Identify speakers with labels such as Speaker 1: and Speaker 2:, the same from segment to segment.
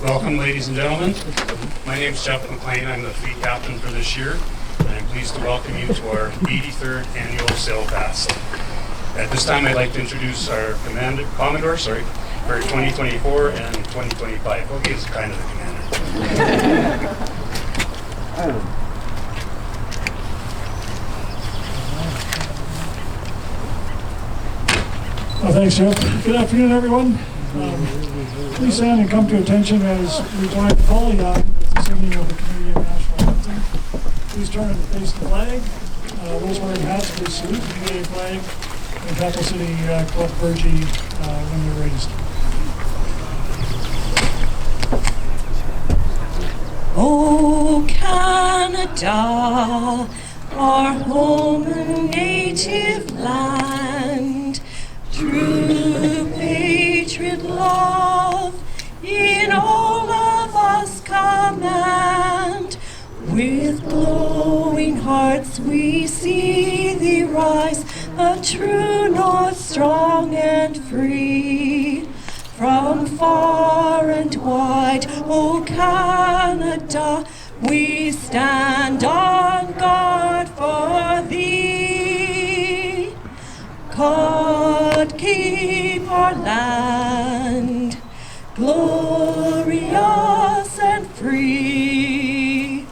Speaker 1: Welcome, ladies and gentlemen. My name is Jeff McLean. I'm the fleet captain for this year, and I'm pleased to welcome you to our 83rd annual Sail Fest. At this time, I'd like to introduce our Commodore for 2024 and 2025. Okay, he's kind of the commander.
Speaker 2: Well, thanks, Jeff. Good afternoon, everyone. Please stand and come to attention as we join Paul Yacht with the singing of the Canadian National Anthem. Please turn and face the flag. Those wearing hats, please salute the Canadian flag and Capital City Club Virgie when they're raised.
Speaker 3: Oh, Canada, our home and native land, true patriot love in all of us command. With glowing hearts we see thee rise, a true north strong and free. From far and wide, O Canada, we stand on guard for thee. God keep our land glorious and free.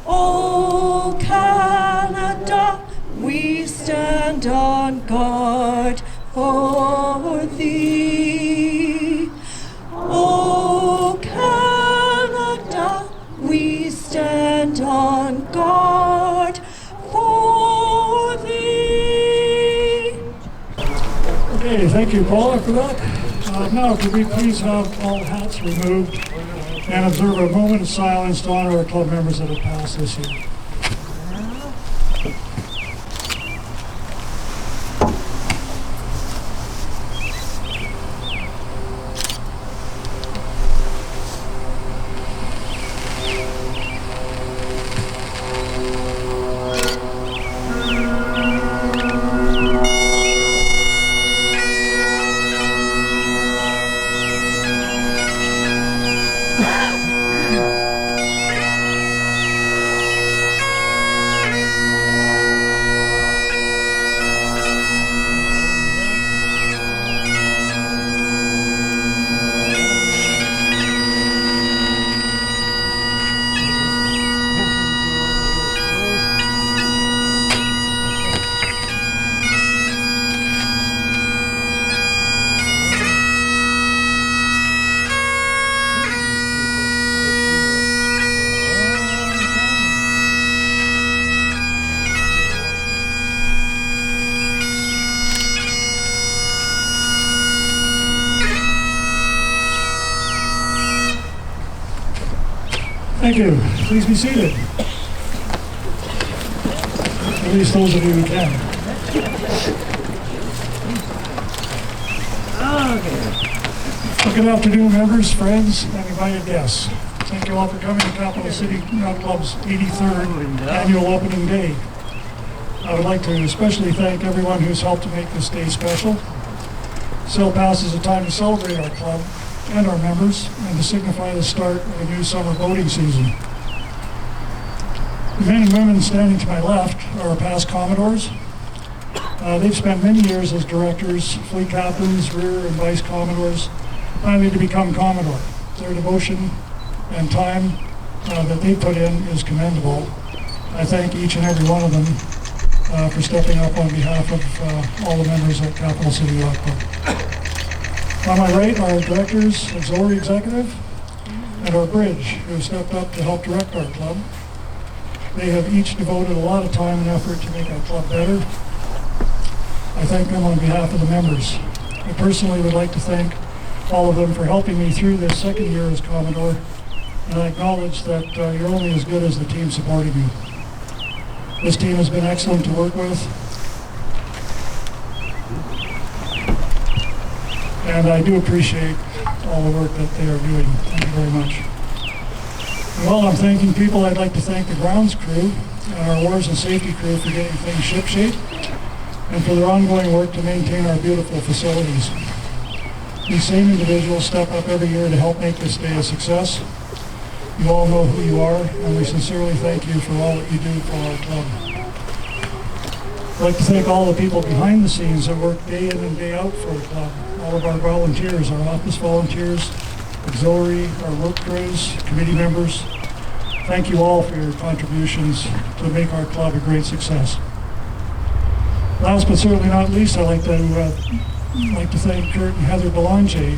Speaker 3: O Canada, we stand on guard for thee. O Canada, we stand on guard for thee.
Speaker 2: Okay, thank you, Paula, for that. Now, could we please have all hats removed and observe a moment of silence to honor our club members that have passed this year. Thank you. Please be seated. At least those of you who can. Well, good afternoon, members, friends, and invited guests. Thank you all for coming to Capital City Yacht Club's 83rd annual opening day. I would like to especially thank everyone who's helped to make this day special. Sail Pass is a time to celebrate our club and our members and to signify the start of a new summer boating season. The men and women standing to my left are our past Commodores. They've spent many years as directors, fleet captains, rear and vice Commodores, finally to become Commodore. Their devotion and time that they put in is commendable. I thank each and every one of them for stepping up on behalf of all the members at Capital City Yacht Club. On my right are our directors, auxiliary executive, and our bridge, who have stepped up to help direct our club. They have each devoted a lot of time and effort to make our club better. I thank them on behalf of the members. I personally would like to thank all of them for helping me through this second year as Commodore, and I acknowledge that you're only as good as the team supporting you. This team has been excellent to work with, and I do appreciate all the work that they are doing. Thank you very much. And while I'm thanking people, I'd like to thank the grounds crew and our wharves and safety crew for getting things shipshape and for their ongoing work to maintain our beautiful facilities. These same individuals step up every year to help make this day a success. You all know who you are, and we sincerely thank you for all that you do for our club. I'd like to thank all the people behind the scenes that work day in and day out for the club. All of our volunteers, our office volunteers, auxiliary, our work crews, committee members. Thank you all for your contributions to make our club a great success. Last but certainly not least, I'd like to thank Kurt and Heather Belanger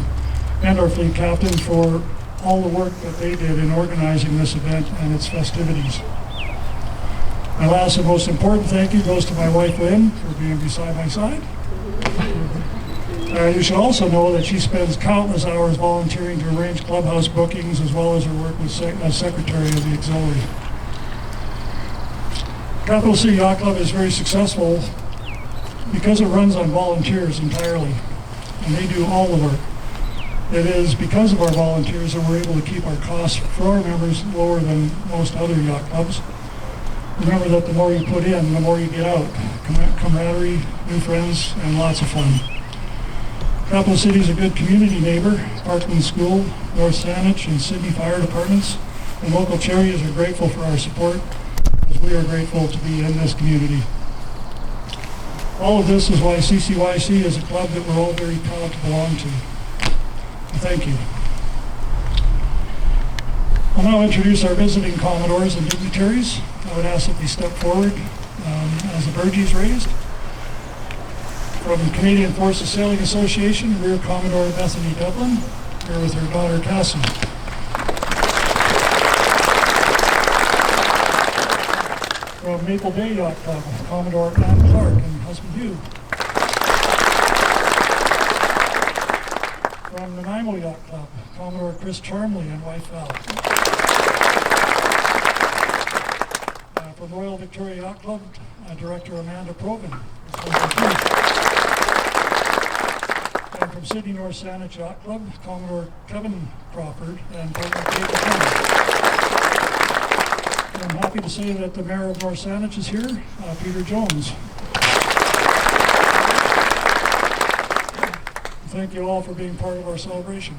Speaker 2: and our fleet captain for all the work that they did in organizing this event and its festivities. My last and most important thank you goes to my wife Lynn for being beside my side. You should also know that she spends countless hours volunteering to arrange clubhouse bookings as well as her work as secretary of the auxiliary. Capital City Yacht Club is very successful because it runs on volunteers entirely, and they do all the work. It is because of our volunteers that we're able to keep our costs for our members lower than most other yacht clubs. Remember that the more you put in, the more you get out. Camaraderie, new friends, and lots of fun. Capital City is a good community neighbor. Parkland School, North Saanich, and Sydney Fire Departments and local charities are grateful for our support, as we are grateful to be in this community. All of this is why CCYC is a club that we're all very proud to belong to. Thank you. I'll now introduce our visiting Commodores and dignitaries. I would ask that they step forward as the burgee is raised. From Canadian Forces Sailing Association, Rear Commodore Bethany Devlin, here with her daughter Cassie. From Maple Bay Yacht Club, Commodore Ann Clark and husband Hugh. From Nanaimo Yacht Club, Commodore Chris Charmley and wife Val. From Royal Victoria Yacht Club, Director Amanda Probin. And from Sydney North Saanich Yacht Club, Commodore Kevin Crawford and partner Kate McKenna. And I'm happy to say that the Mayor of North Saanich is here, Peter Jones. Thank you all for being part of our celebration.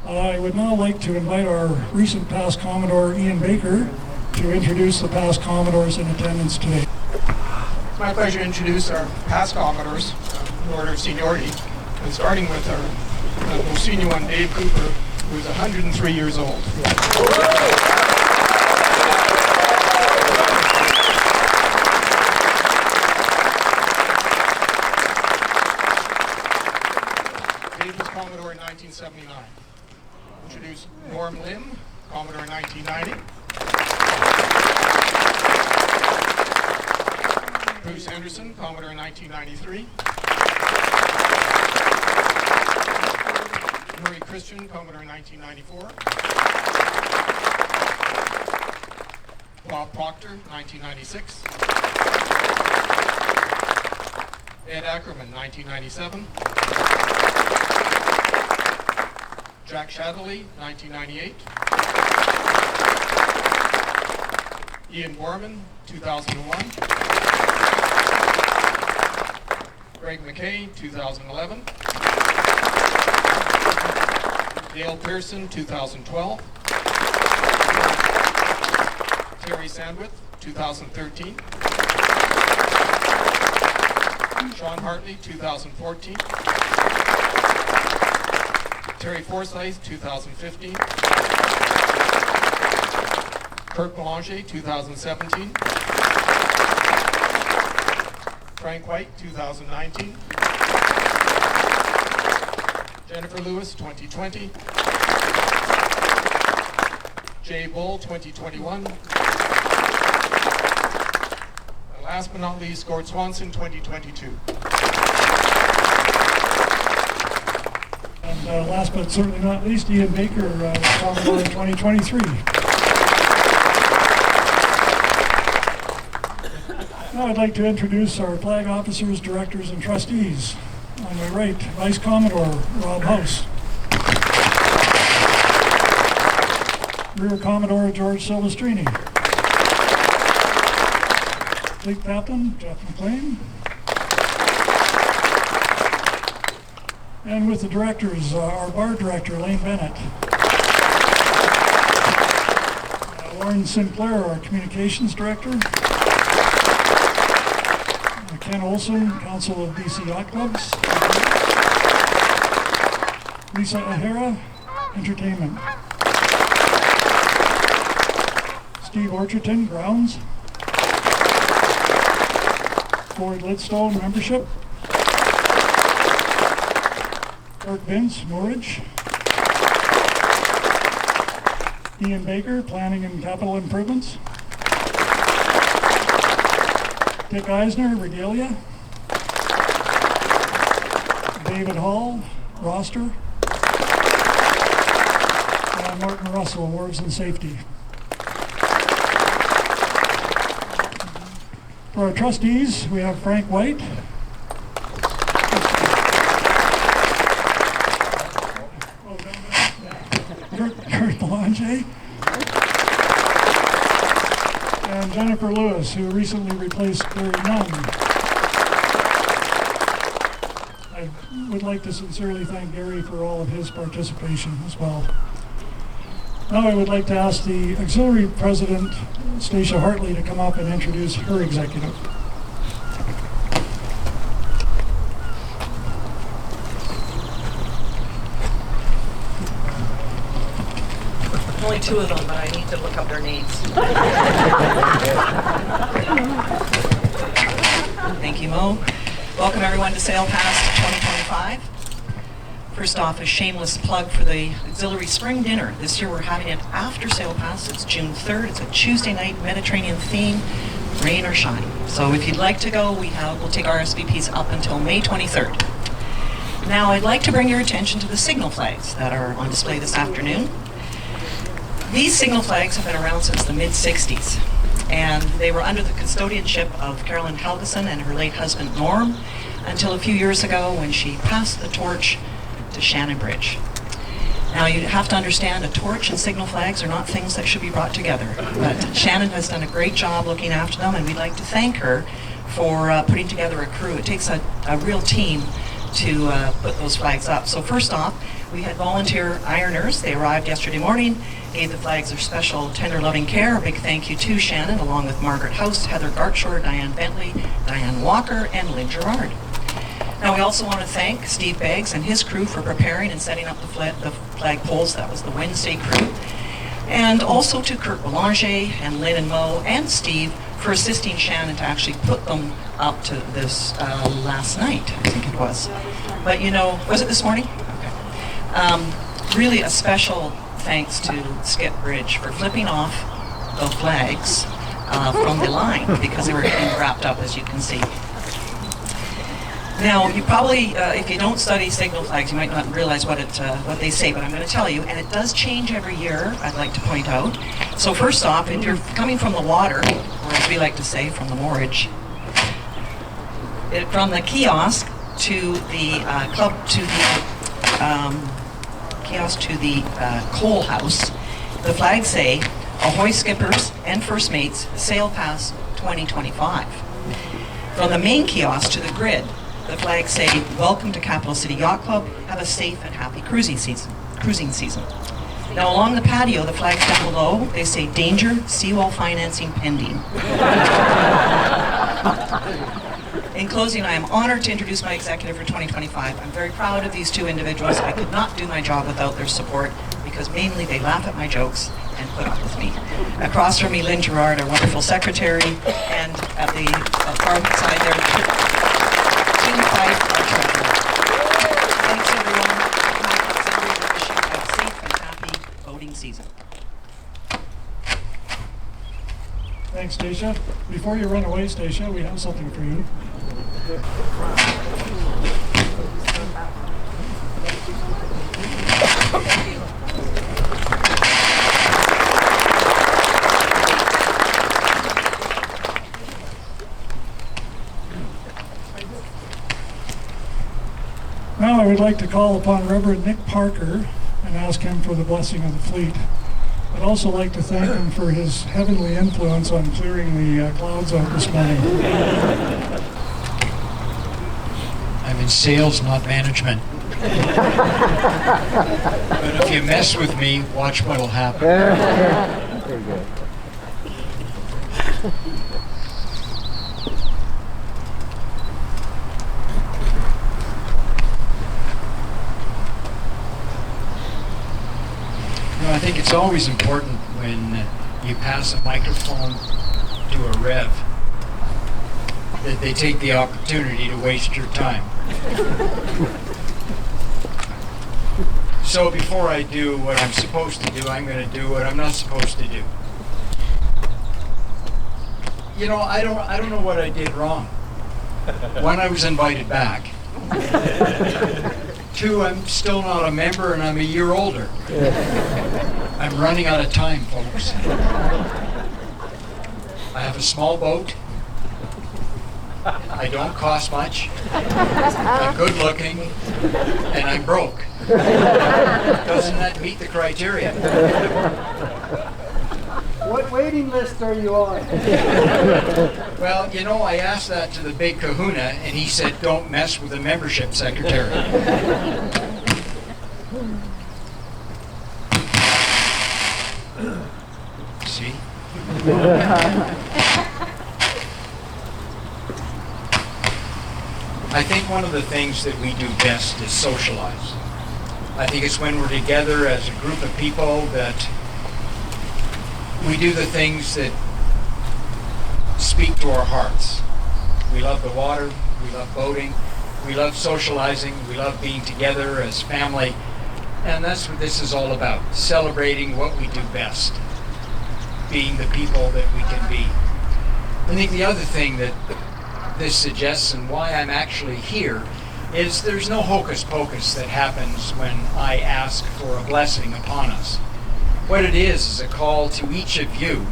Speaker 2: I would now like to invite our recent past Commodore Ian Baker to introduce the past Commodores in attendance today.
Speaker 4: It's my pleasure to introduce our past Commodores in order of seniority, and starting with our most senior one, Dave Cooper, who is 103 years old. Dave was Commodore in 1979. Introduce Norm Lim, Commodore in 1990. Bruce Anderson, Commodore in 1993. Murray Christian, Commodore in 1994. Bob Proctor, 1996. Ed Ackerman, 1997. Jack Shadley, 1998. Ian Borman, 2001. Greg McKay, 2011. Dale Pearson, 2012. Terry Sandwith, 2013. Sean Hartley, 2014. Terry Forsyth, 2015. Kurt Belanger, 2017. Frank White, 2019. Jennifer Lewis, 2020. Jay Bull, 2021. And last but not least, Gord Swanson, 2022.
Speaker 2: And last but certainly not least, Ian Baker, Commodore 2023. Now I'd like to introduce our flag officers, directors, and trustees. On my right, Vice Commodore Rob House. Rear Commodore George Silvestrini. Fleet Captain Jeff McLean. And with the directors, our bar director, Lane Bennett. Lauren Sinclair, our communications director. Ken Olson, Council of BC Yacht Clubs. Lisa O'Hara, Entertainment. Steve Orcherton, Grounds. Ford Lidstone, Membership. Clark Vince, Moorage. Ian Baker, Planning and Capital Improvements. Dick Eisner, Regalia. David Hall, Roster. And Martin Russell, Wharves and Safety. For our trustees, we have Frank White. Kurt Belanger. And Jennifer Lewis, who recently replaced Gary Nunn. I would like to sincerely thank Gary for all of his participation as well. Now I would like to ask the Auxiliary President, Stacia Hartley, to come up and introduce her executive.
Speaker 5: Only two of them, but I need to look up their names. Thank you, Mo. Welcome everyone to Sail Past 2025. First off, a shameless plug for the Auxiliary Spring Dinner. This year we're having it after Sail Past. It's June 3rd. It's a Tuesday night Mediterranean theme, rain or shine. So if you'd like to go, we'll take RSVPs up until May 23rd. Now I'd like to bring your attention to the signal flags that are on display this afternoon. These signal flags have been around since the mid-60s, and they were under the custodianship of Carolyn Helgeson and her late husband Norm until a few years ago when she passed the torch to Shannon Bridge. Now you have to understand, a torch and signal flags are not things that should be brought together, but Shannon has done a great job looking after them, and we'd like to thank her for putting together a crew. It takes a real team to put those flags up. So first off, we had volunteer ironers. They arrived yesterday morning, gave the flags their special tender loving care. A big thank you to Shannon, along with Margaret House, Heather Gartshore, Diane Bentley, Diane Walker, and Lynn Gerard. Now we also want to thank Steve Beggs and his crew for preparing and setting up the flag poles. That was the Wednesday crew. And also to Kurt Belanger and Lynn and Mo and Steve for assisting Shannon to actually put them up to this last night, I think it was. But you know, was it this morning? Okay. Really a special thanks to Skip Bridge for flipping off the flags from the line because they were getting wrapped up, as you can see. Now, you probably, if you don't study signal flags, you might not realize what they say, but I'm going to tell you, and it does change every year, I'd like to point out. So first off, if you're coming from the water, or as we like to say, from the moorage, from the kiosk to the coal house, the flags say, "Ahoy skippers and first mates, sail past 2025." From the main kiosk to the grid, The flags say, "Welcome to Capital City Yacht Club. Have a safe and happy cruising season." Now along the patio, the flags down below, they say, "Danger, seawall financing pending." In closing, I am honored to introduce my executive for 2025. I'm very proud of these two individuals. I could not do my job without their support because mainly they laugh at my jokes and put up with me. Across from me, Lynn Gerard, our wonderful secretary, and at the far side there, Team Fife, our treasurer. Thanks everyone. I wish you a safe and happy voting season.
Speaker 2: Thanks, Stacia. Before you run away, Stacia, we have something for you. Now I would like to call upon Reverend Nick Parker and ask him for the blessing of the fleet. I'd also like to thank him for his heavenly influence on clearing the clouds out this morning.
Speaker 6: I'm in sales, not management. But if you mess with me, watch what'll happen.
Speaker 7: Very good.
Speaker 6: I think it's always important when you pass a microphone to a rev that they take the opportunity to waste your time. So before I do what I'm supposed to do, I'm going to do what I'm not supposed to do. You know, I don't know what I did wrong. One, I was invited back. Two, I'm still not a member and I'm a year older. I'm running out of time, folks. I have a small boat. I don't cost much. I'm good looking. And I'm broke. Doesn't that meet the criteria?
Speaker 7: What waiting list are you on?
Speaker 6: Well, you know, I asked that to the big kahuna, and he said, "Don't mess with the membership secretary." See? I think one of the things that we do best is socialize. I think it's when we're together as a group of people that we do the things that speak to our hearts. We love the water, we love boating, we love socializing, we love being together as family, and that's what this is all about, celebrating what we do best, being the people that we can be. I think the other thing that this suggests and why I'm actually here is there's no hocus pocus that happens when I ask for a blessing upon us. What it is a call to each of you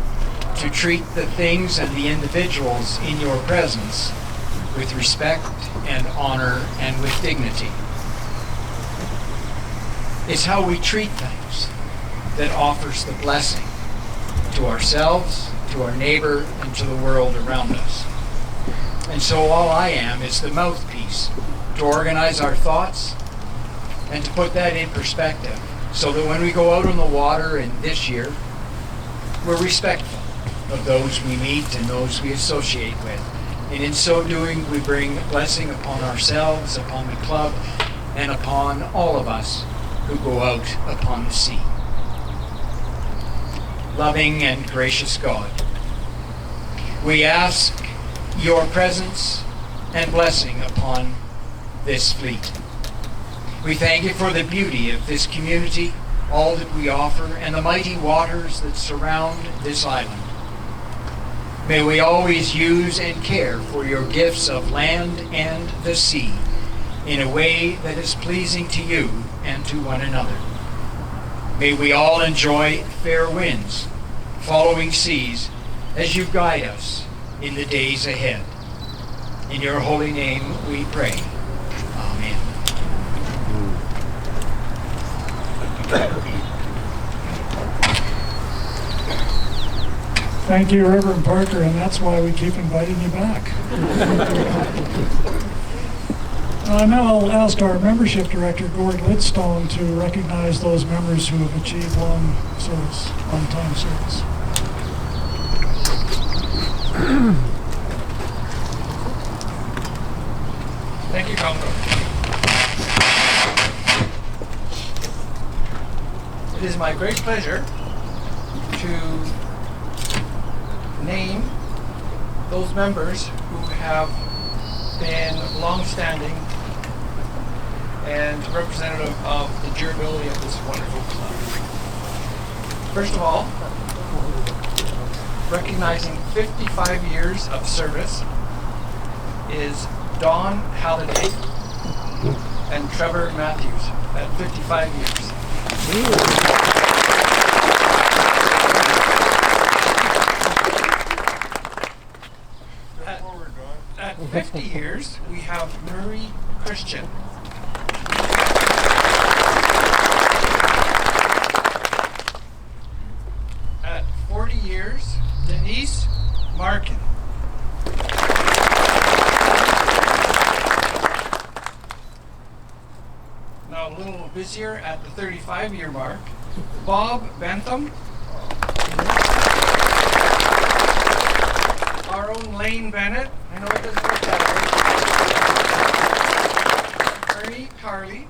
Speaker 6: to treat the things and the individuals in your presence with respect and honor and with dignity. It's how we treat things that offers the blessing to ourselves, to our neighbor, and to the world around us. And so all I am is the mouthpiece to organize our thoughts and to put that in perspective so that when we go out on the water in this year, we're respectful of those we meet and those we associate with. And in so doing, we bring blessing upon ourselves, upon the club, and upon all of us who go out upon the sea. Loving and gracious God, we ask your presence and blessing upon this fleet. We thank you for the beauty of this community, all that we offer, and the mighty waters that surround this island. May we always use and care for your gifts of land and the sea in a way that is pleasing to you and to one another. May we all enjoy fair winds, following seas, as you guide us in the days ahead. In your holy name we pray. Amen.
Speaker 2: Thank you, Reverend Parker, and that's why we keep inviting you back. Now I'll ask our membership director, Gord Lidstone, to recognize those members who have achieved long-time service.
Speaker 4: Thank you, Commodore. It is my great pleasure to name those members who have been long-standing and representative of the durability of this wonderful club. First of all, recognizing 55 years of service is Don Halliday and Trevor Matthews at 55 years. At 50 years, we have Murray Christian. At 40 years, Denise Markin. Now a little busier at the 35-year mark, Bob Bentham. Our own Lane Bennett. I know it doesn't work that way. Ernie Carley.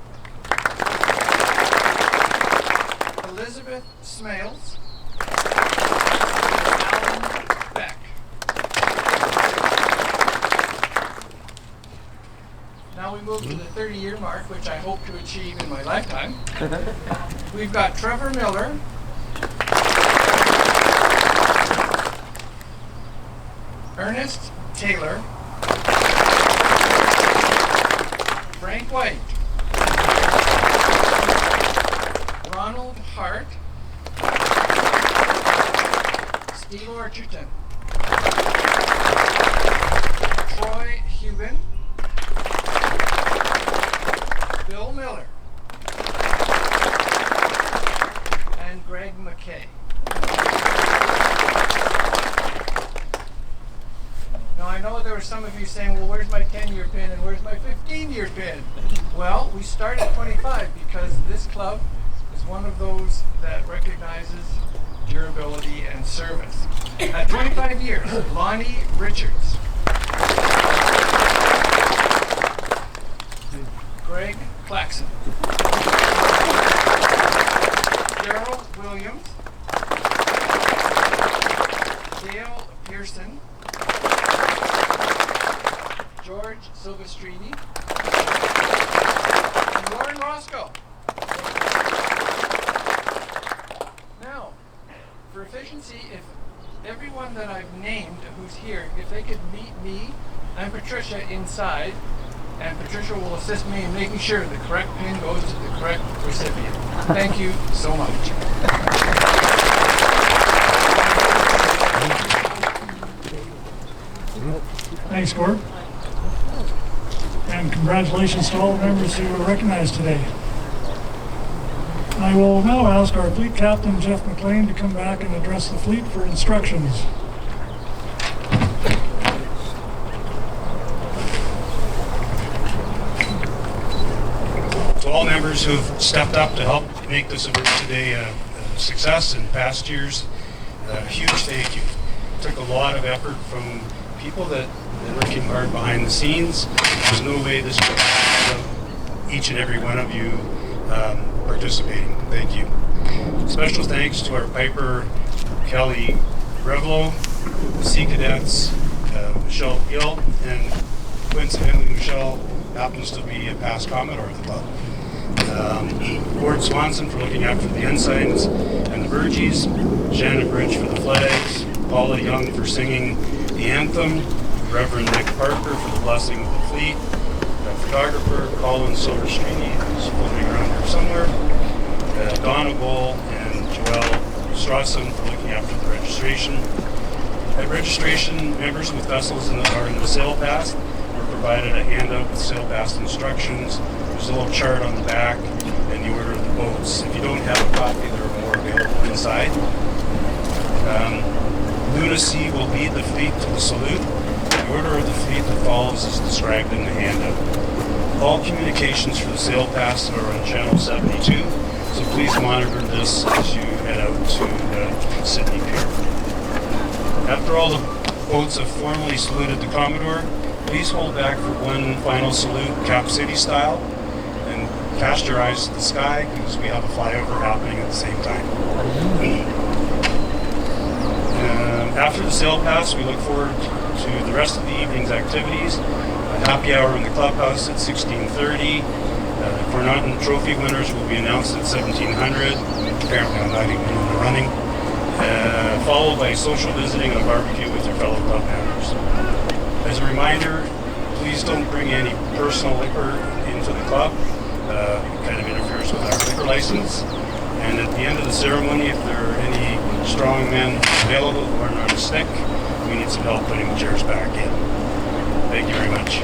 Speaker 4: Elizabeth Smales. Alan Beck. Now we move to the 30-year mark, which I hope to achieve in my lifetime. We've got Trevor Miller. Ernest Taylor, Frank White, Ronald Hart, Steve Orcherton, Troy Hubin, Bill Miller, and Greg McKay. Now I know there were some of you saying, well, where's my 10-year pin and where's my 15-year pin? Well, we start at 25 because this club is one of those that recognizes durability and service. At 25 years, Lonnie Richards, Greg Claxon, Daryl Williams, Dale Pearson, George Silvestrini, and Lauren Roscoe. Now, for efficiency, if everyone that I've named who's here, if they could meet me and Patricia inside, and Patricia will assist me in making sure the correct pin goes to the correct recipient. Thank you so much.
Speaker 2: Thanks, Gord. And congratulations to all the members who were recognized today. I will now ask our fleet captain, Jeff McLean, to come back and address the fleet for instructions.
Speaker 1: To all members who've stepped up to help make this event today a success in past years, a huge thank you. It took a lot of effort from people that are working hard behind the scenes. There's no way this would without each and every one of you participating. Thank you. Special thanks to our piper, Kelly Revelo, the Sea Cadets, Michelle Gill, and coincidentally Michelle happens to be a past Commodore of the club. Gord Swanson for looking after the ensigns and the Burgies, Shannon Bridge for the flags, Paula Young for singing the anthem, Reverend Nick Parker for the blessing of the fleet, photographer Colin Silverstreet is floating around here somewhere, Donna Gohl and Joelle Strawson for looking after the registration. At registration, members with vessels in the sail pass were provided a handout with sail pass instructions. There's a little chart on the back and the order of the boats. If you don't have a copy, there are more available inside. Lunacy will lead the fleet to the salute. The order of the fleet that follows is described in the handout. All communications for the sail pass are on channel 72, so please monitor this as you head out to Sydney Pier. After all the boats have formally saluted the Commodore, please hold back for one final salute, Cap City style, and cast your eyes to the sky because we have a flyover happening at the same time. After the sail pass, we look forward to the rest of the evening's activities. A happy hour in the clubhouse at 16:30. Cornotton Trophy winners will be announced at 1700. Apparently I'm not even in the running. Followed by social visiting and a barbecue with your fellow club members. As a reminder, please don't bring any personal liquor into the club. It kind of interferes with our liquor license. And at the end of the ceremony, if there are any strong men available who are not a stick, we need some help putting the chairs back in. Thank you very much.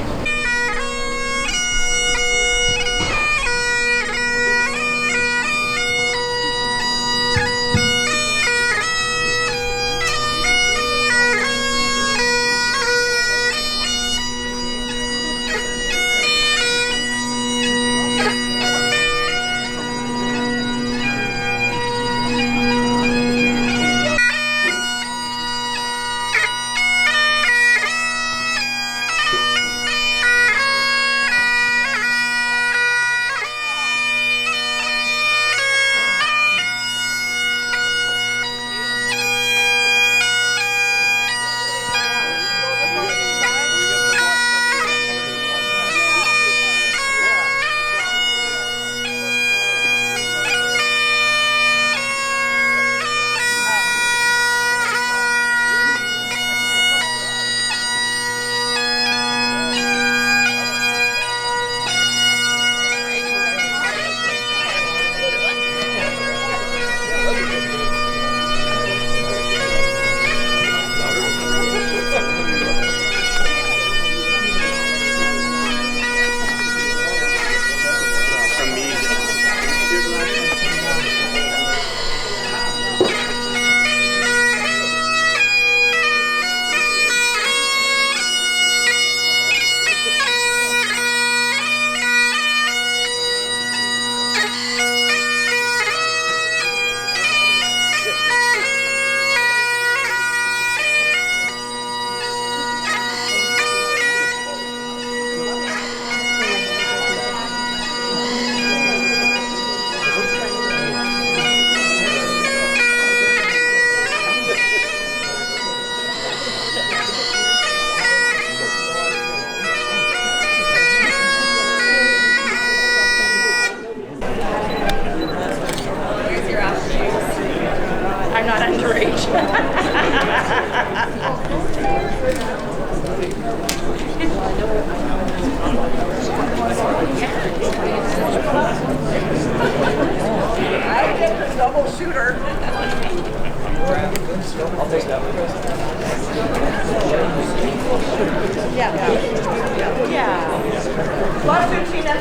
Speaker 8: I'm not underage. I get the double shooter.
Speaker 7: I'll take that one.
Speaker 8: Yeah. A lot of food, Tina.